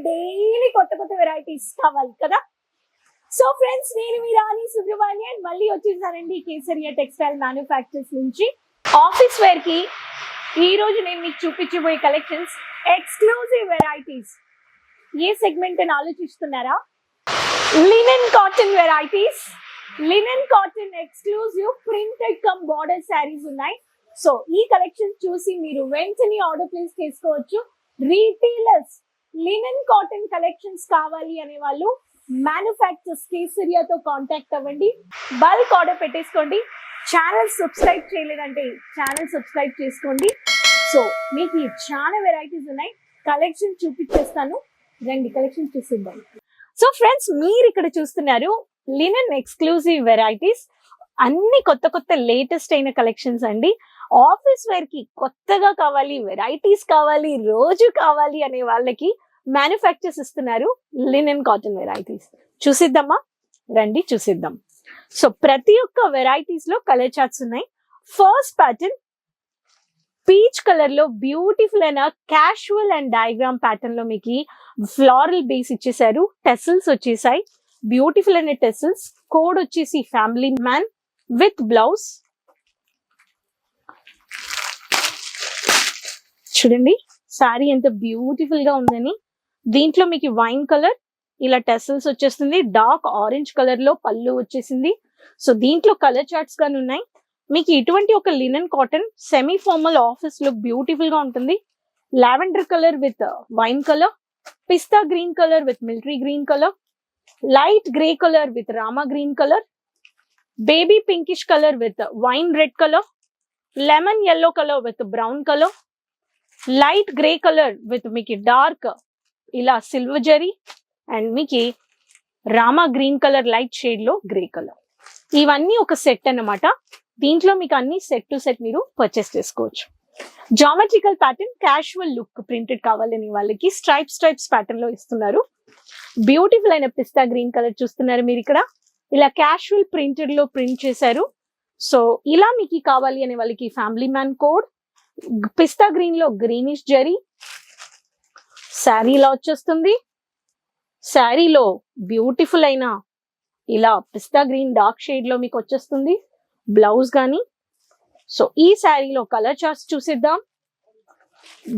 Daily కొత్త కొత్త varieties కావాలి కదా. సో ఫ్రెండ్స్, నేను మీ రాణి సుబ్రహ్మణ్యన్ మళ్ళీ వచ్చేసానండి కేసరియా టెక్స్టైల్ మ్యానుఫ్యాక్చర్స్ నుంచి. ఆఫీస్ వేర్ కి ఈ రోజు నేను మీకు చూపించబోయే కలెక్షన్స్ ఎక్స్క్లూజివ్ వెరైటీస్. ఏ సెగ్మెంట్ అని ఆలోచిస్తున్నారా? Linen cotton varieties, linen cotton exclusive printed come border saris ఉన్నాయి. సో ఈ కలెక్షన్ చూసి మీరు వెంటనే ఆర్డర్ ప్లేస్ చేసుకోవచ్చు. రీటైలర్స్ లినెన్ కాటన్ కలెక్షన్స్ కావాలి అనే వాళ్ళు మ్యానుఫ్యాక్చర్స్ కేసరియాతో కాంటాక్ట్ అవ్వండి. బల్క్ ఆర్డర్ పెట్టేసుకోండి. ఛానల్ సబ్స్క్రైబ్ చేయలేదంటే ఛానల్ సబ్స్క్రైబ్ చేసుకోండి. సో మీకు చాలా వెరైటీస్ ఉన్నాయి, కలెక్షన్ చూపించేస్తాను, రండి కలెక్షన్ చూసిద్దాం. సో ఫ్రెండ్స్, మీరు ఇక్కడ చూస్తున్నారు లినెన్ ఎక్స్క్లూజివ్ వెరైటీస్. అన్ని కొత్త కొత్త లేటెస్ట్ అయిన కలెక్షన్స్ అండి. ఆఫీస్ వేర్ కి కొత్తగా కావాలి, వెరైటీస్ కావాలి, రోజు కావాలి అనే వాళ్ళకి మ్యానుఫ్యాక్చర్స్ ఇస్తున్నారు లినెన్ కాటన్ వెరైటీస్. చూసిద్దామా? రండి చూసిద్దాం. సో ప్రతి ఒక్క వెరైటీస్ లో కలర్ చార్ట్స్ ఉన్నాయి. ఫస్ట్ ప్యాటర్న్ పీచ్ కలర్ లో బ్యూటిఫుల్ అయిన క్యాషువల్ అండ్ డయాగ్రామ్ ప్యాటర్న్ లో మీకు ఫ్లోరల్ బేస్ ఇచ్చేసారు. టెసల్స్ వచ్చేసాయి, బ్యూటిఫుల్ అయిన టెసల్స్. కోడ్ వచ్చేసి ఫ్యామిలీ మ్యాన్ విత్ బ్లౌజ్. చూడండి సారీ ఎంత బ్యూటిఫుల్ గా ఉందని. దీంట్లో మీకు వైన్ కలర్ ఇలా టెసల్స్ వచ్చేస్తుంది. డార్క్ ఆరెంజ్ కలర్ లో పళ్ళు వచ్చేసింది. సో దీంట్లో కలర్ చార్ట్స్ గాని ఉన్నాయి. మీకు ఇటువంటి ఒక linen cotton semi formal office look beautiful గా ఉంటుంది. Lavender colour with wine colour, pista green colour with military green colour, light grey colour with rama green colour, baby pinkish colour with wine red colour, lemon yellow colour with brown colour, light grey colour with మీకు dark ఇలా silver zari, and మీకు Rama green colour light shade లో grey colour. ఇవన్నీ ఒక set అన్నమాట. దీంట్లో మీకు అన్ని సెట్ టు సెట్ మీరు పర్చేస్ చేసుకోవచ్చు. Geometrical pattern, casual look printed కావాలని వాళ్ళకి స్ట్రైప్స్ ప్యాటర్న్ లో ఇస్తున్నారు. బ్యూటిఫుల్ అయిన పిస్తా గ్రీన్ కలర్ చూస్తున్నారు మీరు ఇక్కడ. ఇలా క్యాషువల్ ప్రింటెడ్ లో ప్రింట్ చేశారు. సో ఇలా మీకు కావాలి అనే వాళ్ళకి ఫ్యామిలీ మ్యాన్ కోడ్, పిస్తా గ్రీన్ లో గ్రీనిష్ జరీ శారీ ఇలా వచ్చేస్తుంది. శారీలో బ్యూటిఫుల్ అయిన ఇలా పిస్తా గ్రీన్ డార్క్ షేడ్ లో మీకు వచ్చేస్తుంది బ్లౌజ్ గాని. సో ఈ శారీలో కలర్ చార్ట్స్ చూసిద్దాం.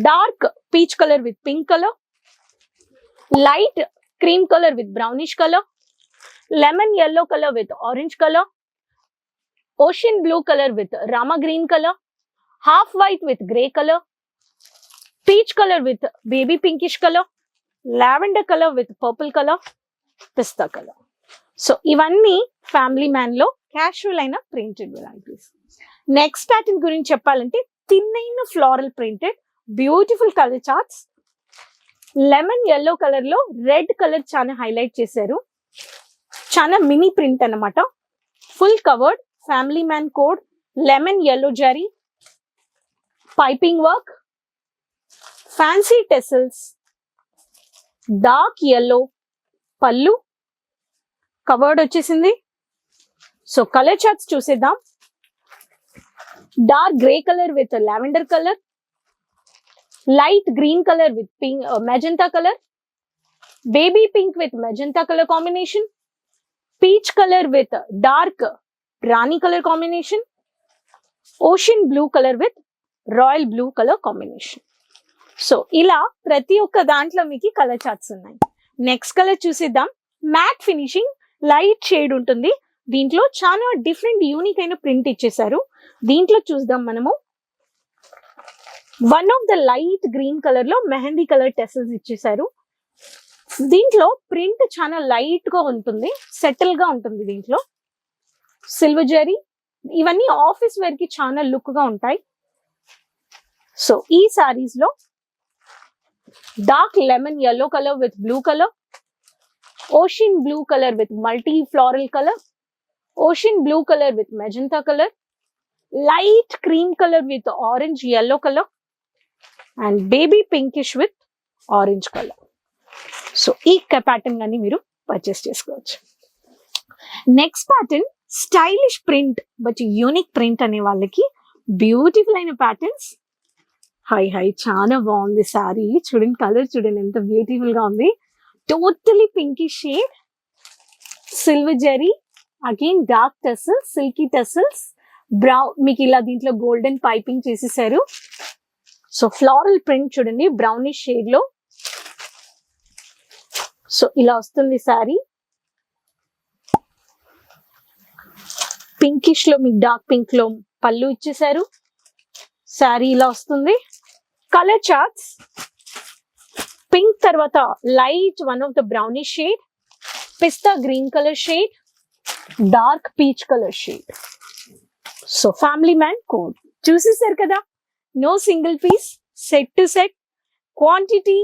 Dark peach colour with pink colour, light cream colour with brownish colour, lemon yellow colour with orange colour, ocean blue colour with rama green colour, half white with grey color, peach color with baby pinkish color, lavender color with purple color, pista color. So ఇవన్నీ family man లో casual అయిన printed varieties. Next pattern గురించి చెప్పాలంటే తిన్నైన floral printed beautiful colour charts. Lemon yellow colour లో red colour చాలా highlight చేశారు. చాలా మినీ ప్రింట్ అన్నమాట. Full covered family man code, lemon yellow zari, piping work, fancy tassels, dark yellow పళ్ళు, కవర్డ్ వచ్చేసింది. సో కలర్ చార్ట్స్ చూసేద్దాం. Dark grey colour with lavender colour, light green colour with pink magenta colour, baby pink with magenta colour combination, peach colour with dark rani colour combination, ocean blue colour with royal blue colour combination. So ఇలా ప్రతి ఒక్క దాంట్లో మీకు colour charts ఉన్నాయి. Next colour చూసిద్దాం. Matte finishing light shade ఉంటుంది. దీంట్లో చాలా డిఫరెంట్ యూనిక్ అయిన ప్రింట్ ఇచ్చేసారు. దీంట్లో చూద్దాం మనము. One of the light green colour లో మెహందీ కలర్ టెసల్స్ ఇచ్చేసారు. దీంట్లో ప్రింట్ చాలా లైట్ గా ఉంటుంది, సెటిల్ గా ఉంటుంది. దీంట్లో సిల్వర్ జరీ. ఇవన్నీ ఆఫీస్ వేర్ కి చాలా లుక్ గా ఉంటాయి. సో ఈ సారీస్ లో dark lemon yellow colour with blue colour, ocean blue colour with multi floral colour, ocean blue colour with magenta colour, light cream colour with orange yellow colour, and baby pinkish with orange colour. So ఈ pattern అని మీరు purchase చేసుకోవచ్చు. Next pattern stylish print but unique print అనే వాళ్ళకి beautiful అయిన patterns. High చాలా బాగుంది శారీ. చూడండి కలర్ చూడండి ఎంత బ్యూటిఫుల్ గా ఉంది. Totally pinky shade, silver zari, again dark tassels, silky tassels, brown మీకు ఇలా దీంట్లో గోల్డెన్ పైపింగ్ చేసేసారు. సో ఫ్లోరల్ ప్రింట్ చూడండి బ్రౌనిష్ షేడ్ లో. సో ఇలా వస్తుంది శారీ. పింకిష్ లో మీకు డార్క్ పింక్ లో పళ్ళు ఇచ్చేసారు. శారీ ఇలా వస్తుంది. కలర్ చార్ట్స్ పింక్ తర్వాత light one of the brownish shade, pista green colour shade, dark peach colour shade. So family man code చూసేసారు కదా. No single piece, set to set, quantity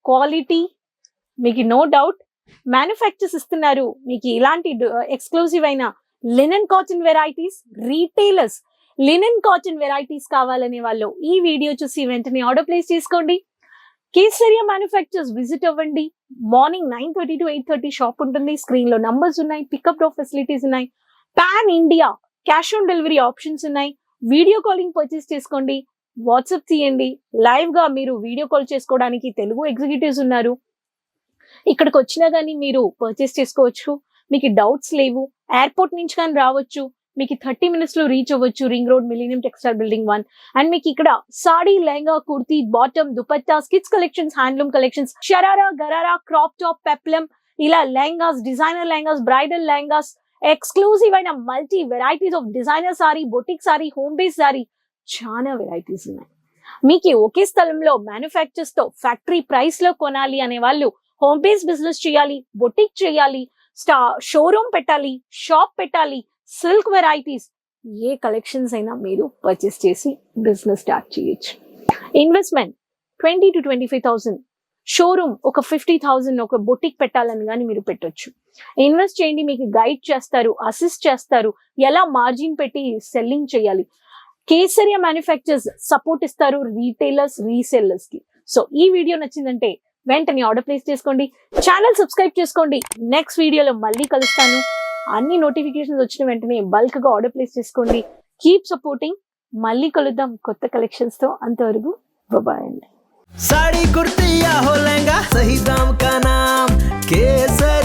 quality మీకు నో డౌట్. మ్యానుఫ్యాక్చర్స్ ఇస్తున్నారు మీకు ఇలాంటి exclusive అయిన linen cotton varieties. Retailers linen cotton varieties కావాలనే వాళ్ళు ఈ వీడియో చూసి వెంటనే ఆర్డర్ ప్లేస్ చేసుకోండి. కేసరియా మ్యానుఫ్యాక్చర్స్ విజిట్ అవ్వండి. మార్నింగ్ 9:30 to 8:30 షాప్ ఉంటుంది. స్క్రీన్ లో నంబర్స్ ఉన్నాయి, పికప్ డ్రాప్ ఫెసిలిటీస్ ఉన్నాయి, pan India cash on delivery options ఉన్నాయి. వీడియో కాలింగ్ పర్చేస్ చేసుకోండి, వాట్సాప్ తీయండి. లైవ్ గా మీరు వీడియో కాల్ చేసుకోవడానికి తెలుగు ఎగ్జిక్యూటివ్స్ ఉన్నారు. ఇక్కడికి వచ్చినా కానీ మీరు పర్చేస్ చేసుకోవచ్చు. మీకు డౌట్స్ లేవు. ఎయిర్పోర్ట్ నుంచి కానీ రావచ్చు. మీకు 30 minutes లో రీచ్ అవ్వచ్చు ring road millennium textile building 1. And మీకు ఇక్కడ sari, lehenga, kurti, bottom, dupatta, kids collections, handloom collections, sharara, gharara, crop top, peplum, ఇలా lehengas, designer lehengas, bridal lehengas, exclusive అయిన multi varieties of designer sari, boutique sari, home base sari, చాలా వెరైటీస్ ఉన్నాయి. మీకు ఒకే స్థలంలో మ్యానుఫ్యాక్చర్స్ తో ఫ్యాక్టరీ ప్రైస్ లో కొనాలి అనే వాళ్ళు హోమ్ బేస్ బిజినెస్ చేయాలి, బొటిక్ చేయాలి, షోరూమ్ పెట్టాలి, షాప్ పెట్టాలి, సిల్క్ వెరైటీస్, ఏ కలెక్షన్స్ అయినా మీరు పర్చేస్ చేసి బిజినెస్ స్టార్ట్ చేయొచ్చు. ఇన్వెస్ట్మెంట్ 20 to 25,000, షోరూమ్ ఒక 50,000, ఒక బొటిక్ పెట్టాలని కానీ మీరు పెట్టొచ్చు. ఇన్వెస్ట్ చేయండి, మీకు గైడ్ చేస్తారు, అసిస్ట్ చేస్తారు, ఎలా మార్జిన్ పెట్టి సెల్లింగ్ చేయాలి. కేసరియా మ్యానుఫ్యాక్చర్స్ సపోర్ట్ ఇస్తారు రీటైలర్స్, రీసెల్లర్స్ కి. సో ఈ వీడియో నచ్చిందంటే వెంటనే ఆర్డర్ ప్లేస్ చేసుకోండి, ఛానల్ సబ్స్క్రైబ్ చేసుకోండి. నెక్స్ట్ వీడియోలో మళ్ళీ కలుస్తాను. అన్ని నోటిఫికేషన్స్ వచ్చిన వెంటనే బల్క్ గా ఆర్డర్ ప్లేస్ చేసుకోండి. Keep supporting. మళ్ళీ కలుద్దాం కొత్త కలెక్షన్స్ తో. అంతవరకు బాయ్ అండి. साड़ी कुर्ती या हो लहंगा, सही दाम का नाम केसर।